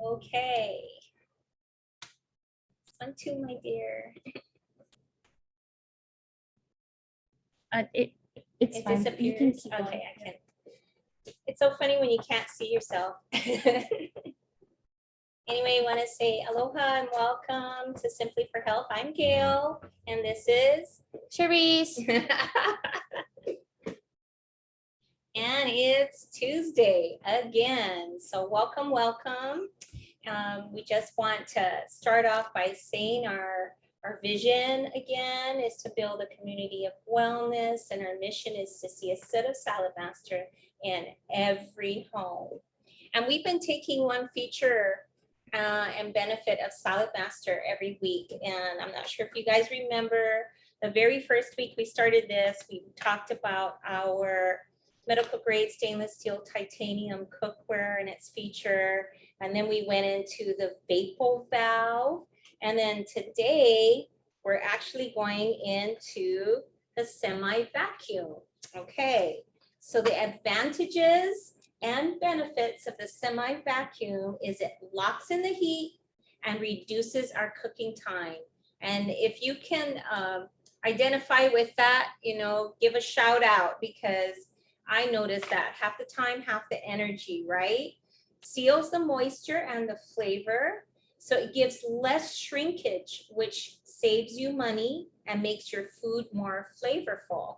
Okay. This one too, my dear. It's It fine. You can disappears. keep going. Okay, I can. It's so funny when you can't see yourself. Anyway, want to say aloha and welcome to Simply for Health. I'm Gail, and this is Cherise. and it's Tuesday again. So welcome, welcome. We just want to start off by saying our vision again is to build a community of wellness, and our mission is to see a set of Salad Master in every home. And we've been taking one feature and benefit of Salad Master every week. And I'm not sure if you guys remember the very first week we started this, we talked about our medical grade stainless steel titanium cookware and its feature. And then we went into the vapor valve. And then today we're actually going into the semi-vacuum. Okay, so the advantages and benefits of the semi-vacuum is it locks in the heat and reduces our cooking time. And if you can identify with that, give a shout out, because I noticed that half the time, half the energy, right? Seals the moisture and the flavor. So it gives less shrinkage, which saves you money and makes your food more flavorful.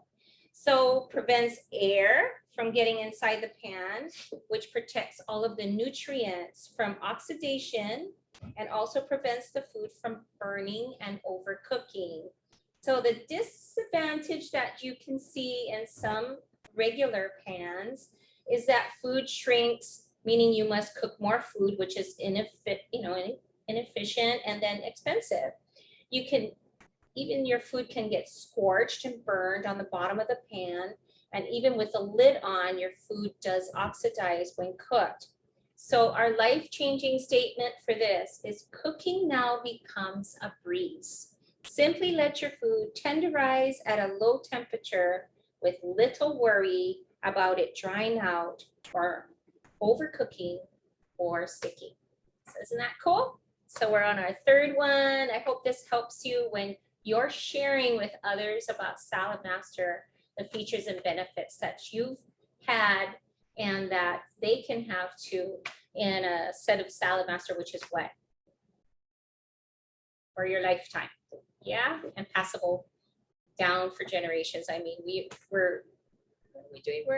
So prevents air from getting inside the pan, which protects all of the nutrients from oxidation and also prevents the food from burning and overcooking. So the disadvantage that you can see in some regular pans is that food shrinks, meaning you must cook more food, which is inefficient and then expensive. Even your food can get scorched and burned on the bottom of the pan. And even with the lid on, your food does oxidize when cooked. So our life-changing statement for this is cooking now becomes a breeze. Simply let your food tenderize at a low temperature with little worry about it drying out or overcooking or sticking. So isn't that cool? So we're on our third one. I hope this helps you when you're sharing with others about Salad Master, the features and benefits that you've had and that they can have too in a set of Salad Master, which is what? For your lifetime. Yeah, and passable down for generations. I mean, we're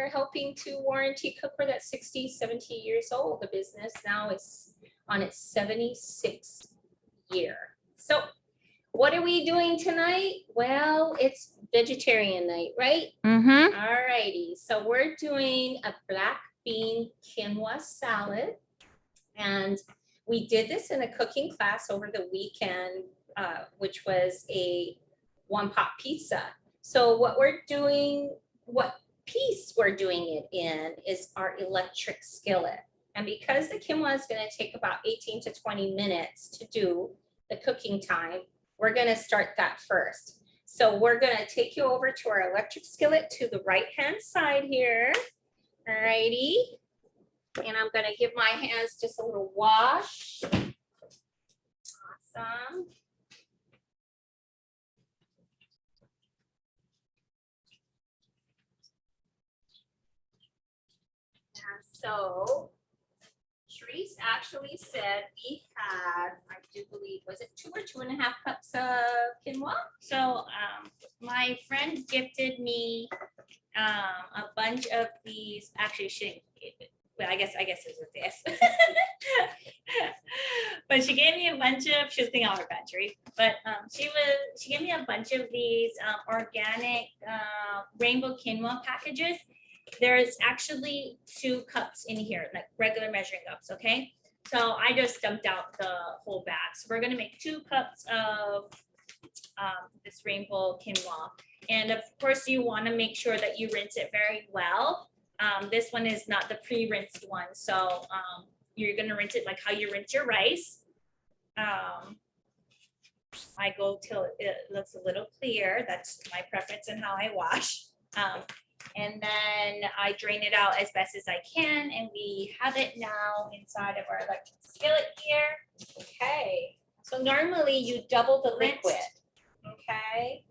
helping to warranty cookware that's 60, 70 years old. The business now is on its 76th year. So what are we doing tonight? Well, it's vegetarian night, right? Mm-hmm. All righty. So we're doing a black bean quinoa salad. And we did this in a cooking class over the weekend, which was a one-pot pizza. So what piece we're doing it in is our electric skillet. And because the quinoa is going to take about 18 to 20 minutes to do the cooking time, we're going to start that first. So we're going to take you over to our electric skillet to the right-hand side here. All righty. And I'm going to give my hands just a little wash. Awesome. And so Therese actually said we had, I do believe, was it 2 or 2.5 cups of quinoa? So my friend gifted me a bunch of these. Actually, well, I guess it was this. But she gave me a bunch of. She was thinking on her pantry, but she gave me a bunch of these organic rainbow quinoa packages. There's actually 2 cups in here, like regular measuring cups, okay? So I just dumped out the whole bag. So we're gonna make 2 cups of this rainbow quinoa. And of course you wanna make sure that you rinse it very well. This one is not the pre-rinsed one. So you're gonna rinse it like how you rinse your rice. I go till it looks a little clear. That's my preference and how I wash. And then I drain it out as best as I can, and we have it now inside of our electric skillet here. Okay, so normally you double the Rinsed. liquid. Okay,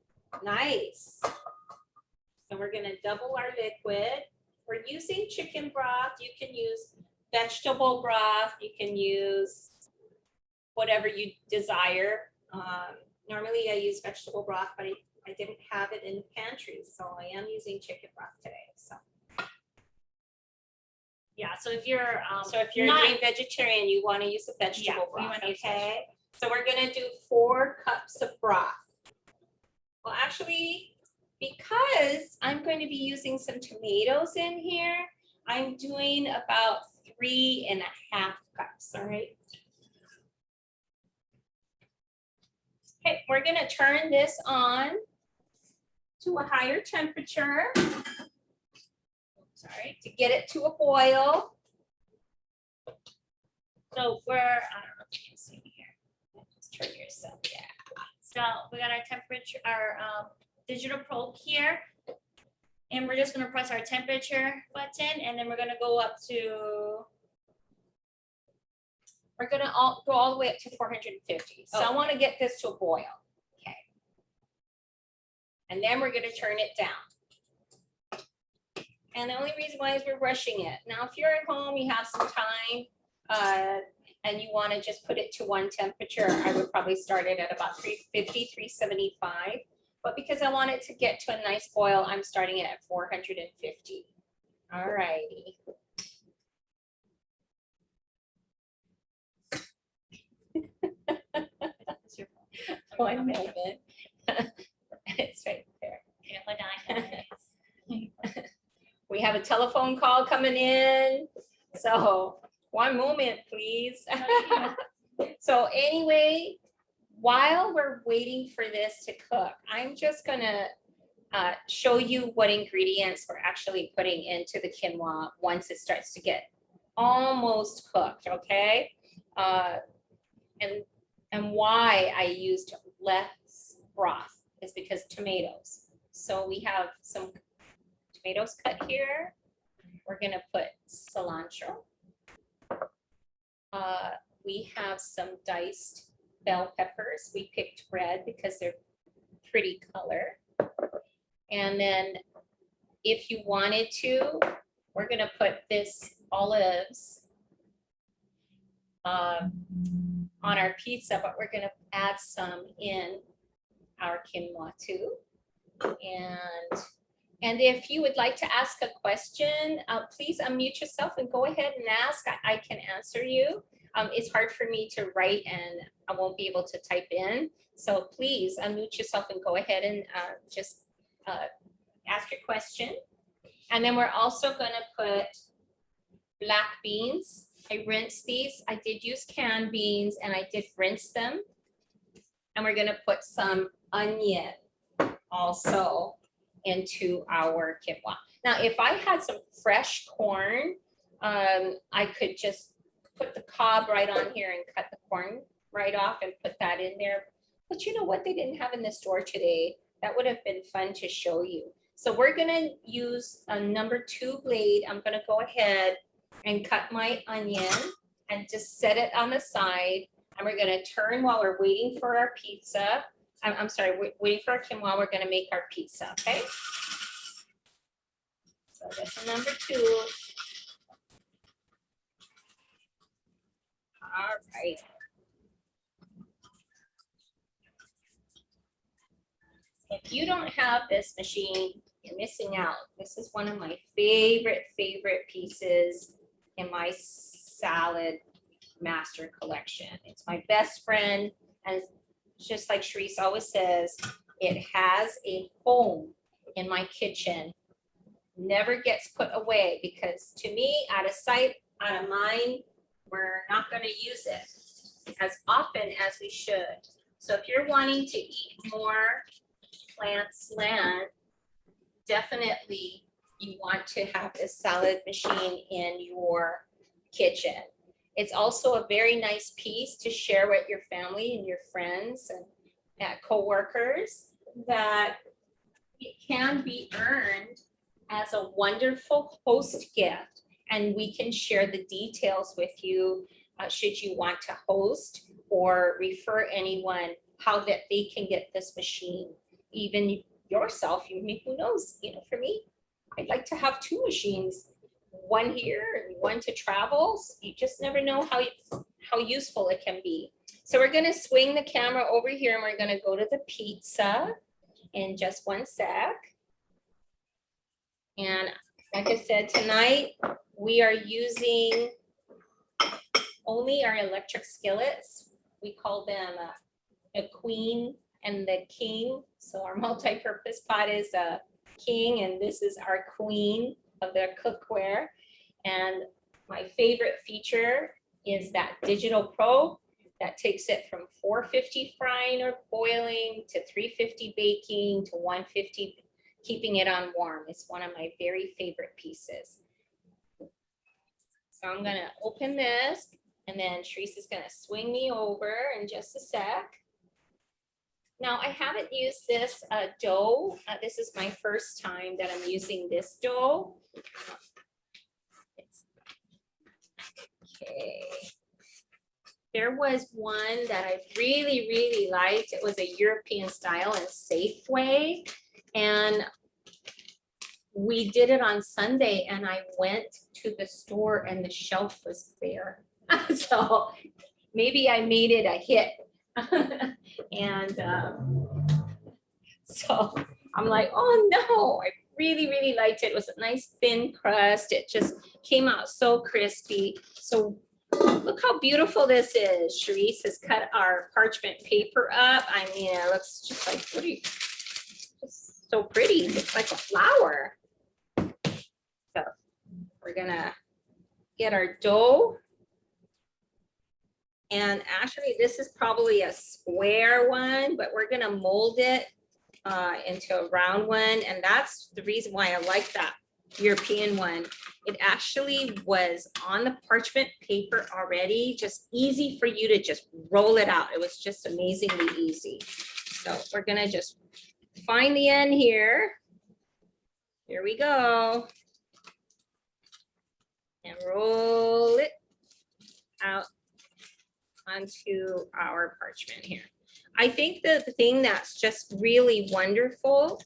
nice. So we're gonna double our liquid. We're using chicken broth. You can use vegetable broth. You can use whatever you desire. Normally I use vegetable broth, but I didn't have it in the pantry, so I am using chicken broth today. So, Yeah, so if you're not not a vegetarian, you want to use a vegetable Yeah, we broth, wanna use okay? So we're gonna do 4 cups of broth. Well, actually, because I'm going to be using some tomatoes in here, I'm doing about 3.5 cups, all right? Okay, we're gonna turn this on to a higher temperature. Sorry, to get it to a boil. so we're I don't know if you can see me here. Just turn yourself, yeah. So we got our temperature, our digital probe here. And we're just gonna press our temperature button, and then we're gonna go up to, We're gonna go all the way up to 450. So I want to get this to a boil. Okay. And then we're gonna turn it down. And the only reason why is we're rushing it. Now, if you're at home, you have some time, and you want to just put it to one temperature, I would probably start it at about 350, 375. But because I want it to get to a nice boil, I'm starting it at 450. All righty. One moment. It's right there. We have a telephone call coming in. So one moment, please. So anyway, while we're waiting for this to cook, I'm just gonna show you what ingredients we're actually putting into the quinoa once it starts to get almost cooked, okay? And why I used less broth is because tomatoes. So we have some tomatoes cut here. We're gonna put cilantro. We have some diced bell peppers. We picked red because they're pretty color. And then if you wanted to, we're gonna put this olives on our pizza, but we're gonna add some in our quinoa too. And if you would like to ask a question, please unmute yourself and go ahead and ask. I can answer you. It's hard for me to write and I won't be able to type in. So please unmute yourself and go ahead and just ask your question. And then we're also gonna put black beans. I rinsed these. I did use canned beans and I did rinse them. And we're gonna put some onion also into our quinoa. Now, if I had some fresh corn, I could just put the cob right on here and cut the corn right off and put that in there. But you know what they didn't have in the store today? That would have been fun to show you. So we're gonna use a number 2 blade. I'm gonna go ahead and cut my onion and just set it on the side. And we're gonna turn while we're waiting for our pizza. I'm sorry, waiting for our quinoa, we're gonna make our pizza, okay? So that's number 2. All right. If you don't have this machine, you're missing out. This is one of my favorite pieces in my salad master collection. It's my best friend, and just like Sharice always says, it has a home in my kitchen. Never gets put away because to me, out of sight, out of mind, we're not going to use it as often as we should. So if you're wanting to eat more plant slant, definitely you want to have this salad machine in your kitchen. It's also a very nice piece to share with your family and your friends and coworkers that it can be earned as a wonderful host gift, and we can share the details with you should you want to host or refer anyone how that they can get this machine. Even yourself, who knows, for me, I'd like to have two machines, one here and one to travel. So you just never know how useful it can be. So we're gonna swing the camera over here and we're gonna go to the pizza in just one sec. And like I said, tonight we are using only our electric skillets. We call them a queen and the king. So our multi-purpose pot is a king and this is our queen of the cookware. And my favorite feature is that digital probe that takes it from 450 frying or boiling to 350 baking to 150 keeping it on warm. It's one of my very favorite pieces. So I'm gonna open this and then Teresa's gonna swing me over in just a sec. Now I haven't used this dough. This is my first time that I'm using this dough. Okay. There was one that I really, really liked. It was a European style and Safeway. And we did it on Sunday and I went to the store and the shelf was bare. So maybe I made it a hit. And so I'm like, oh no, I really, really liked it. It was a nice thin crust. It just came out so crispy. So look how beautiful this is. Charisse has cut our parchment paper up. I mean, it looks just like, what are you, just so pretty. It's like a flower. So we're gonna get our dough. And actually this is probably a square one, but we're gonna mold it into a round one. And that's the reason why I like that European one. It actually was on the parchment paper already, just easy for you to just roll it out. It was just amazingly easy. So we're gonna just find the end here. Here we go. And roll it out onto our parchment here. I think that the thing that's just really wonderful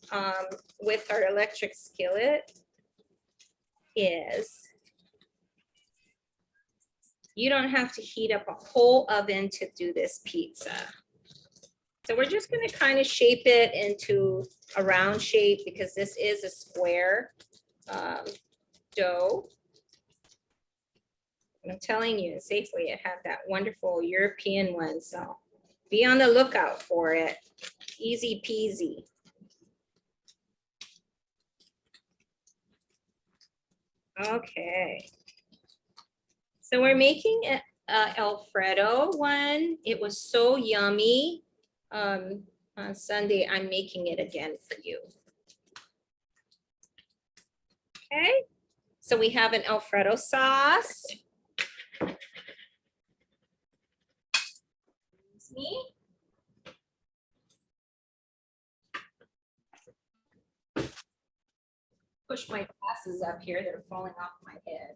with our electric skillet is you don't have to heat up a whole oven to do this pizza. So we're just going to kind of shape it into a round shape because this is a square dough. And I'm telling you, Safeway, it had that wonderful European one. So be on the lookout for it. Easy peasy. Okay. So we're making an Alfredo one. It was so yummy. On Sunday, I'm making it again for you. Okay. So we have an Alfredo sauce. Excuse me. Push my glasses up here. They're falling off my head.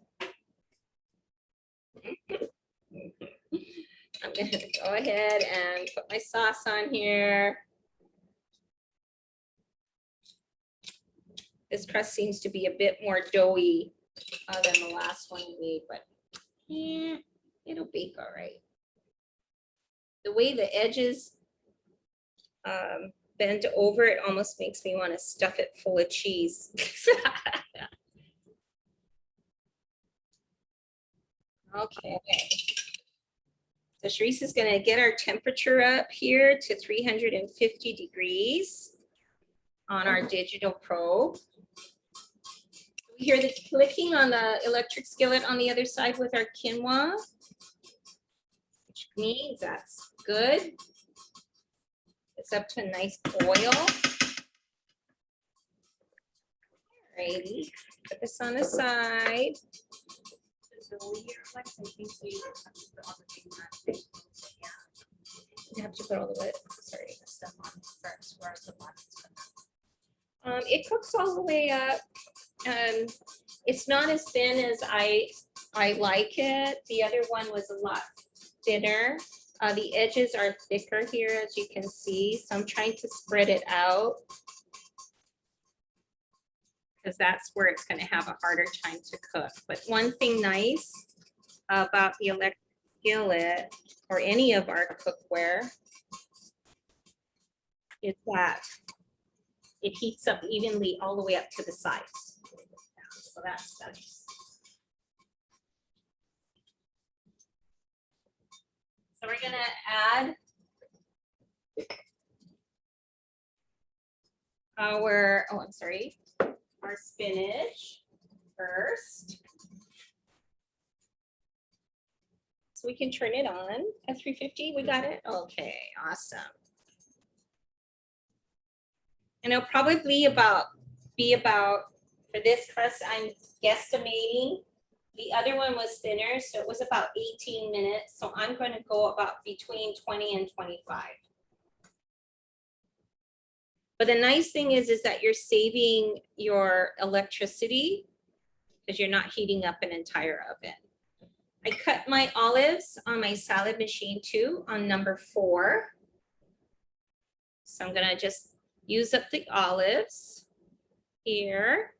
I'm going to go ahead and put my sauce on here. This crust seems to be a bit more doughy than the last one we made, but yeah, it'll bake all right. The way the edges bend over, it almost makes me want to stuff it full of cheese. Okay. So Charisse is going to get our temperature up here to 350 degrees on our digital probe. We hear the clicking on the electric skillet on the other side with our quinoa, which means that's good. It's up to a nice boil. Alrighty, put this on the side. You have to put all the way, sorry, stuff on first, whereas the buttons. It cooks all the way up It's not as thin as I like it. The other one was a lot thinner. The edges are thicker here, as you can see. So I'm trying to spread it out, because that's where it's going to have a harder time to cook. But one thing nice about the electric skillet or any of our cookware is that it heats up evenly all the way up to the sides. So that's nice. So we're gonna add our, oh, I'm sorry, our spinach first. So we can turn it on at 350. We got it? Okay, awesome. And it'll probably be about, for this crust, I'm guesstimating. The other one was thinner, so it was about 18 minutes. So I'm going to go about between 20 and 25. But the nice thing is that you're saving your electricity because you're not heating up an entire oven. I cut my olives on my salad machine too, on number 4. So I'm gonna just use up the olives here.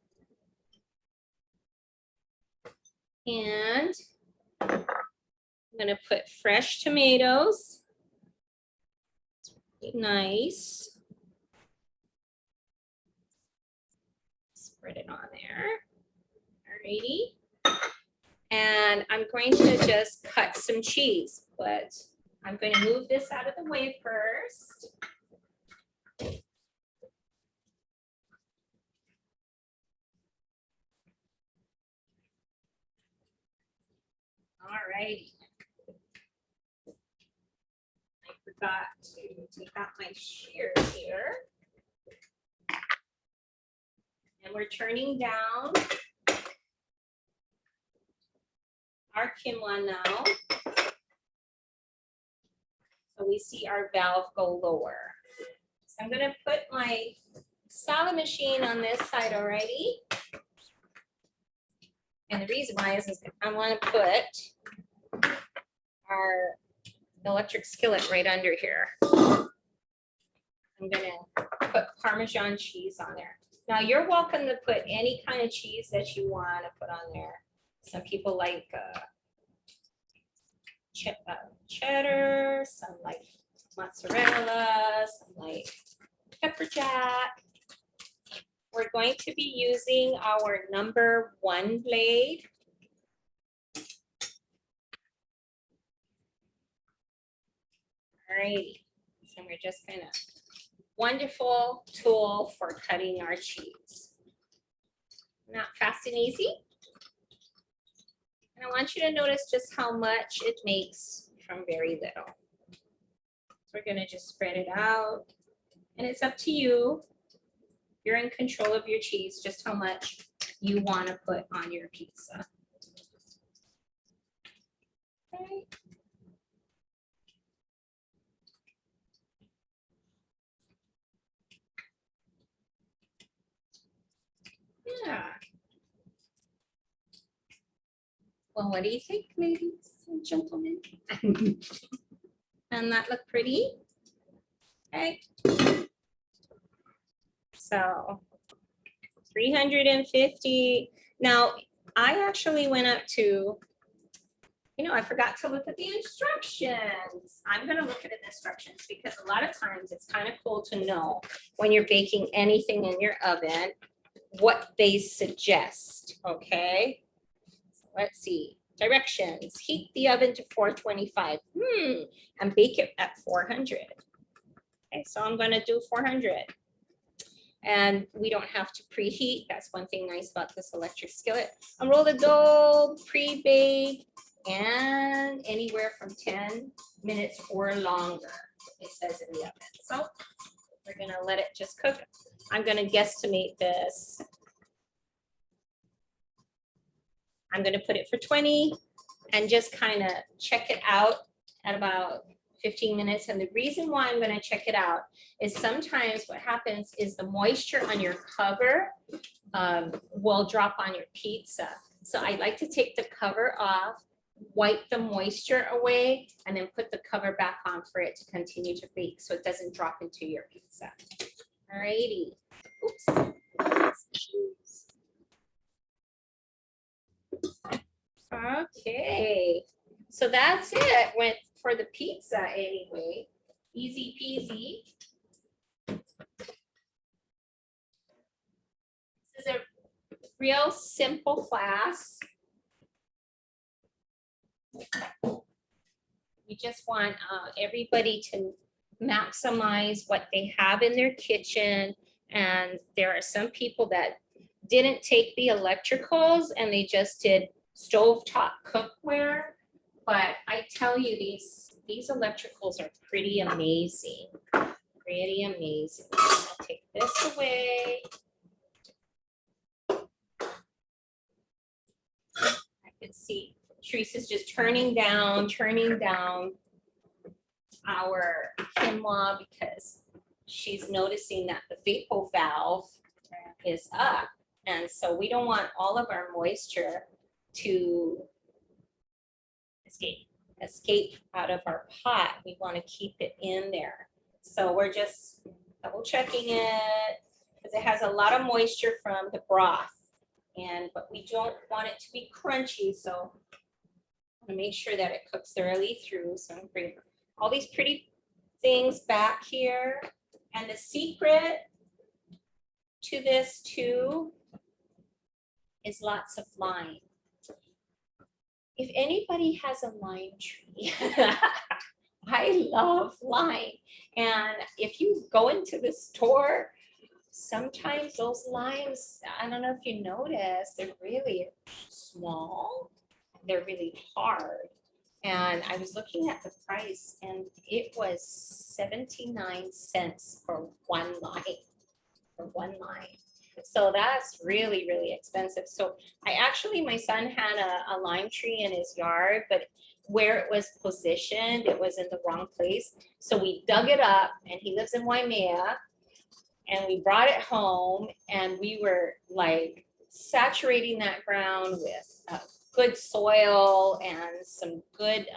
And I'm gonna put fresh tomatoes. Nice. Spread it on there. Alrighty. And I'm going to just cut some cheese, but I'm going to move this out of the way first. All righty. I forgot to take out my shears here. And we're turning down our quinoa now. So we see our valve go lower. So I'm gonna put my salad machine on this side already. And the reason why is I wanna put our electric skillet right under here. I'm gonna put Parmesan cheese on there. Now you're welcome to put any kind of cheese that you wanna put on there. Some people like cheddar, some like mozzarella, some like pepper jack. We're going to be using our number 1 blade. All right, so we're just gonna, wonderful tool for cutting our cheese. Not fast and easy. And I want you to notice just how much it makes from very little. So we're gonna just spread it out. And it's up to you. You're in control of your cheese, just how much you wanna put on your pizza. Okay. Yeah. Well, what do you think, ladies and gentlemen? And that look pretty? Okay. So 350. Now, I actually went up to, I forgot to look at the instructions. I'm going to look at the instructions because a lot of times it's kind of cool to know when you're baking anything in your oven, what they suggest, okay? So let's see. Directions. Heat the oven to 425 and bake it at 400. Okay, so I'm going to do 400. And we don't have to preheat. That's one thing nice about this electric skillet. Unroll the dough, pre-bake, and anywhere from 10 minutes or longer, it says in the oven. So we're gonna let it just cook. I'm gonna guesstimate this. I'm gonna put it for 20 and just kind of check it out at about 15 minutes. And the reason why I'm going to check it out is sometimes what happens is the moisture on your cover will drop on your pizza. So I like to take the cover off, wipe the moisture away, and then put the cover back on for it to continue to bake so it doesn't drop into your pizza. All righty. Oops. Okay. So that's it. Went for the pizza anyway. Easy peasy. This is a real simple class. We just want everybody to maximize what they have in their kitchen. And there are some people that didn't take the electricals and they just did stovetop cookware. But I tell you, these electricals are pretty amazing. Pretty amazing. I'll take this away. I can see Teresa's just turning down our quinoa because she's noticing that the vapor valve is up. And so we don't want all of our moisture to escape out of our pot. We want to keep it in there. So we're just double checking it because it has a lot of moisture from the broth. But we don't want it to be crunchy. So I want to make sure that it cooks thoroughly through. So I'm going to bring all these pretty things back here. And the secret to this too is lots of lime. If anybody has a lime tree, I love lime. And if you go into the store, sometimes those limes, I don't know if you notice, they're really small. They're really hard. And I was looking at the price and it was 79 cents for one lime. So that's really, really expensive. So my son had a lime tree in his yard, but where it was positioned, it was in the wrong place. So we dug it up, and he lives in Waimea, and we brought it home, and we were like saturating that ground with good soil and some good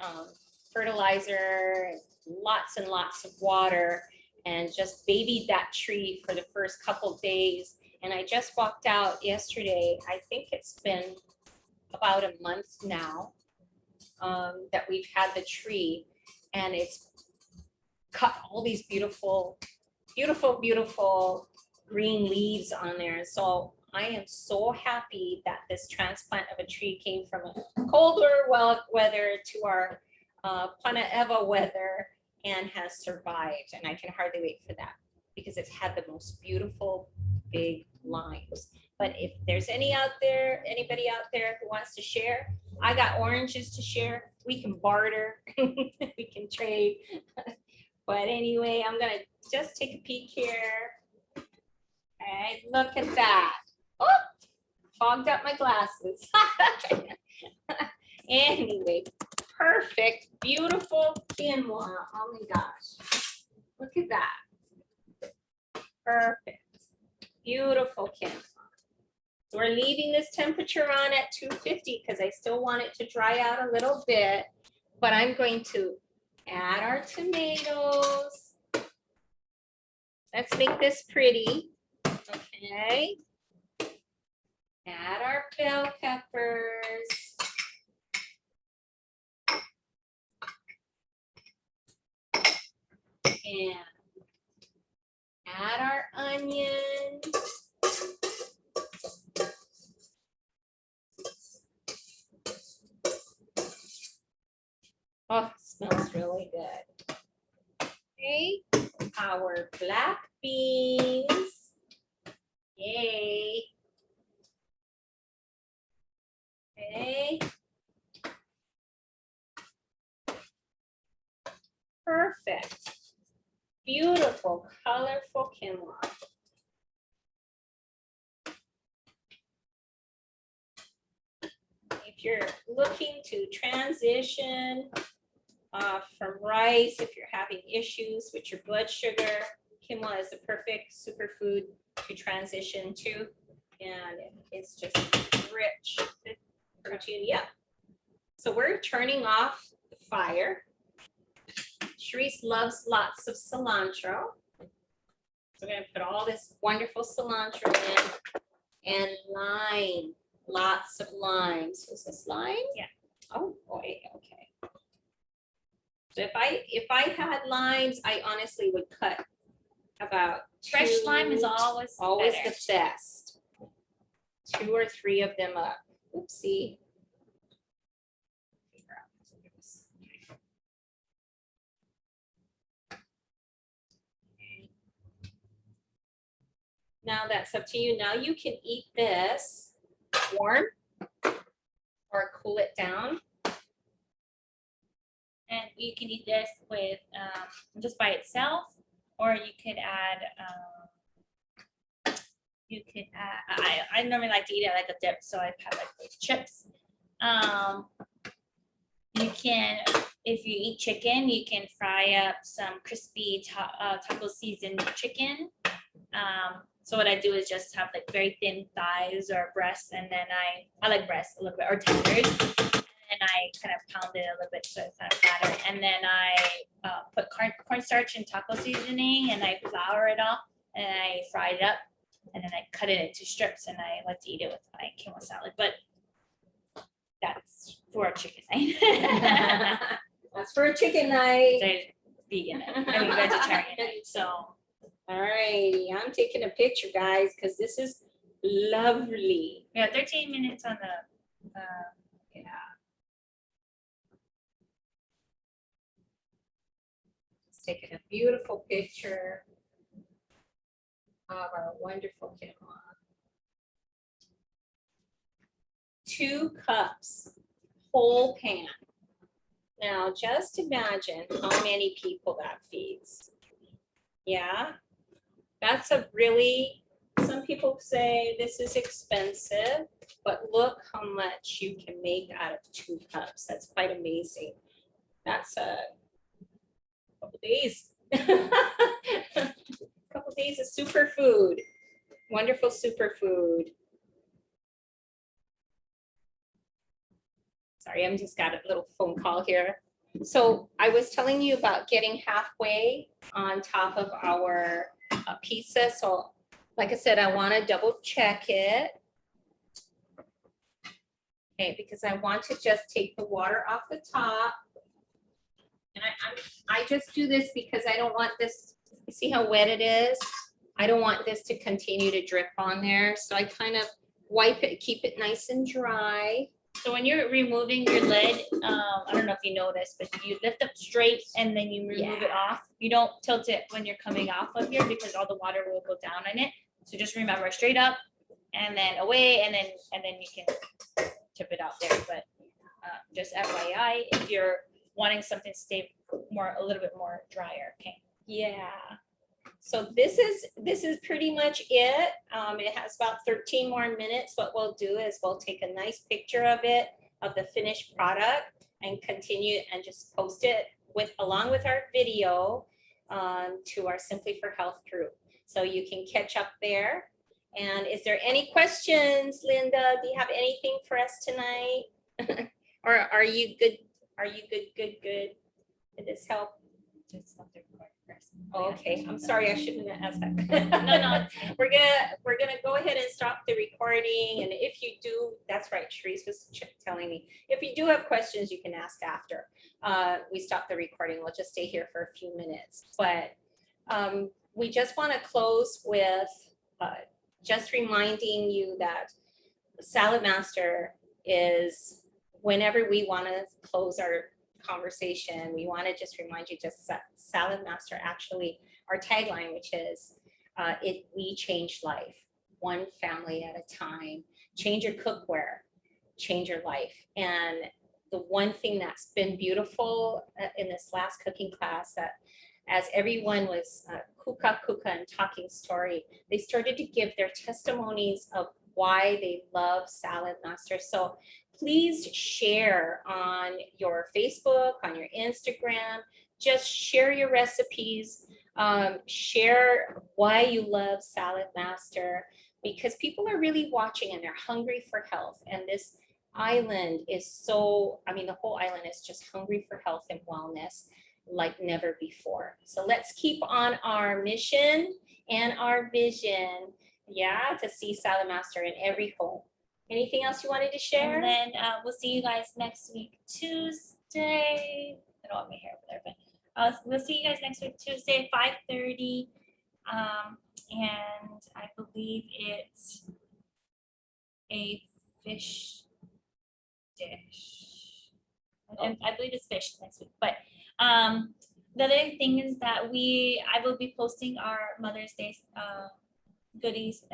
fertilizer, lots and lots of water, and just babied that tree for the first couple of days. And I just walked out yesterday. I think it's been about a month now that we've had the tree, and it's cut all these beautiful, beautiful, beautiful green leaves on there. So I am so happy that this transplant of a tree came from a colder weather to our Pana Eva weather and has survived. And I can hardly wait for that because it's had the most beautiful big limes. But if there's anybody out there who wants to share, I got oranges to share. We can barter, we can trade. But anyway, I'm gonna just take a peek here. And look at that. Oh, fogged up my glasses. Anyway, perfect, beautiful quinoa. Oh my gosh. Look at that. Perfect. Beautiful quinoa. So we're leaving this temperature on at 250 because I still want it to dry out a little bit. But I'm going to add our tomatoes. Let's make this pretty. Okay. Add our bell peppers. And add our onion. Oh, it smells really good. Okay, our black beans. Yay. Okay. Perfect. Beautiful, colorful quinoa. If you're looking to transition from rice if you're having issues with your blood sugar. Quinoa is the perfect superfood to transition to, and it's just rich with protein. Yeah. So we're turning off the fire. Sharice loves lots of cilantro. So we're gonna put all this wonderful cilantro in, and lime, lots of limes. Is this lime? Yeah. Oh boy, okay. So if I had limes, I honestly would cut about Fresh lime is always better. the best. 2 or 3 of them up. Oopsie. Now that's up to you. Now you can eat this warm or cool it down. And you can eat this with just by itself, or you could add. I normally like to eat it like a dip, so I have like those chips. You can, if you eat chicken, you can fry up some crispy taco seasoned chicken. So what I do is just have like very thin thighs or breasts, and then I like breasts a little bit, or tenders, and I kind of pound it a little bit so it's kind of fatter, and then I put cornstarch and taco seasoning, and I flour it all, and I fry it up, and then I cut it into strips, and I like to eat it with my quinoa salad. But that's for a chicken night. That's for a chicken night. They're vegan, I mean vegetarian night, so. All righty, I'm taking a picture, guys, because this is lovely. We have 13 minutes on the, Yeah. Just taking a beautiful picture of our wonderful quinoa. 2 cups, whole pan. Now, just imagine how many people that feeds. Yeah, that's a really, some people say this is expensive, but look how much you can make out of 2 cups. That's quite amazing. That's a couple days. Couple days of superfood. Wonderful superfood. Sorry, I'm just got a little phone call here. So I was telling you about getting halfway on top of our pizza. So like I said, I want to double check it. Okay, because I want to just take the water off the top. And I just do this because I don't want this, you see how wet it is? I don't want this to continue to drip on there. So I kind of wipe it, keep it nice and dry. so when you're removing your lid, I don't know if you noticed, but you lift up straight and then you remove it off. You don't tilt it when you're coming off of here because all the water will go down in it. So just remember straight up and then away, and then you can tip it out there. But just FYI, if you're wanting something to stay a little bit more drier, okay? Yeah. So this is pretty much it. It has about 13 more minutes. What we'll do is we'll take a nice picture of it, of the finished product, and continue and just post it along with our video to our Simply for Health group. So you can catch up there. And is there any questions, Linda? Do you have anything for us tonight? Or are you good? Are you good? Did this help? Oh, okay, I'm sorry, I shouldn't have asked that. No. We're gonna go ahead and stop the recording, and if you do, that's right, Sharice was telling me, if you do have questions, you can ask after we stop the recording. We'll just stay here for a few minutes, but we just want to close with just reminding you that Salad Master is, whenever we want to close our conversation, we want to just remind you, just Salad Master, actually our tagline, which is we change life one family at a time. Change your cookware, change your life. And the one thing that's been beautiful in this last cooking class, that as everyone was kuka and talking story, they started to give their testimonies of why they love Salad Master. So please share on your Facebook, on your Instagram. Just share your recipes. Share why you love Salad Master, because people are really watching and they're hungry for health. And this island is so, I mean, the whole island is just hungry for health and wellness like never before. So let's keep on our mission and our vision, yeah, to see Salad Master in every home. Anything else you wanted to share? And then we'll see you guys next week, Tuesday. I don't want my hair over there, but we'll see you guys next week, Tuesday, 5:30. And I believe it's a fish dish. And I believe it's fish next week. But the other thing is that I will be posting our Mother's Day goodies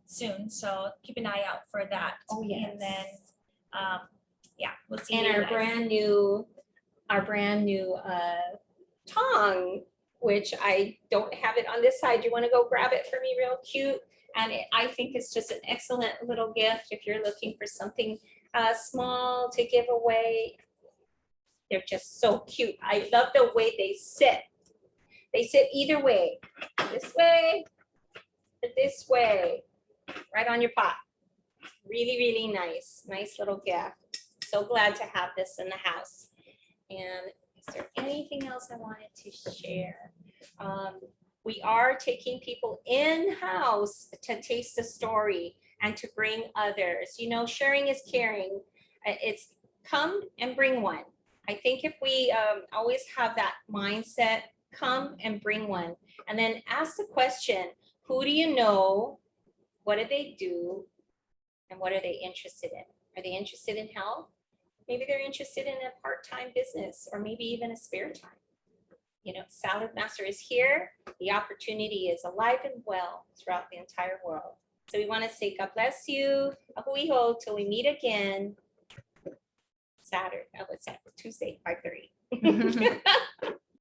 soon, so keep an eye out for that. Oh, yes. And then yeah, we'll see And you our guys. brand new tongue, which I don't have it on this side. You want to go grab it for me real cute? And I think it's just an excellent little gift if you're looking for something small to give away. They're just so cute. I love the way they sit. They sit either way, this way, or this way, right on your pot. Really, really nice. Nice little gift. So glad to have this in the house. And is there anything else I wanted to share? We are taking people in-house to taste the story and to bring others. You know, sharing is caring. It's come and bring one. I think if we always have that mindset, come and bring one. And then ask the question, who do you know? What do they do? And what are they interested in? Are they interested in health? Maybe they're interested in a part-time business or maybe even a spare time. You know, Salad Master is here. The opportunity is alive and well throughout the entire world. So we want to say God bless you. Ahui ho till we meet again. Saturday, Tuesday, 5:30.